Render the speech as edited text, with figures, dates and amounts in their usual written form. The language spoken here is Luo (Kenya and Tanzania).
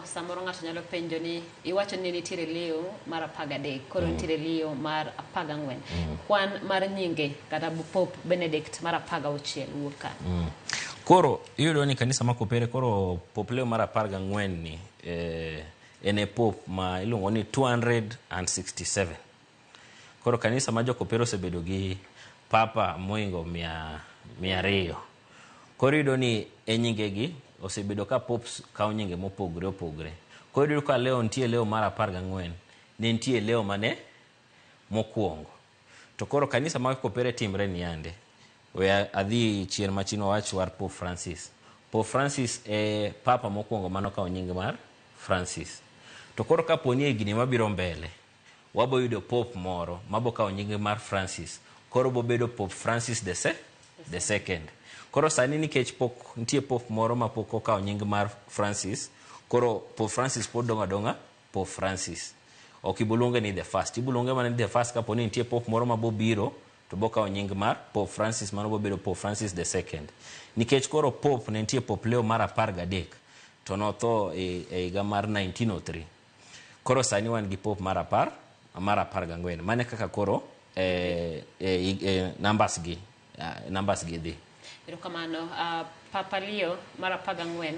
kamano samoro ng'ato nyalo penjo ni iwacho ni nitiere Leo mar 13 koro nitiere Leo mar 14. Kwan mar nyinge kata Pope Benedict mar 16 wuok ka. Koro iyudo ni kanisa ma Kopere koro Pope Leo mar 14 ni ene Pope ma iluongo ni 267. Koro kanisa ma Kopere osebedo gi papa moingo 200. Koro iyudo ni nyinge gi osebedo ka popes kawo nyinge mopogore opogore. Koro iyudo ka Leo nitie Leo mar 14 ne nitie Leo mane mokuongo. To koro kanisa ma Kopere timre ni ande. We adhi chien machino wach war Pope Francis. Pope Francis papa mokuongo mano kawo nying mar Francis. To koro kaponi e gini mabiro mbele wabo yudo Pope moro mabo kawo nying mar Francis. Koro bo bedo Pope Francis the second. Koro sani nikech pok nitie Pope moro ma pok okawo nying mar Francis, koro Pope Francis pod donga Pope Francis. Ok ibuluonge ni the first, ibuluonge mana ni the first kaponi nitie Pope moro ma bo biro to bo kawo nying mar Pope Francis, mano bo bedo Pope Francis the second. Nikech koro Pope ne nitie Pope Leo mar 13 to notho e higa mar 1903. Koro sani wan gi Pope mar 14. Mane kaka koro numbers gi dhi. Erokamano, Papa Leo mar 14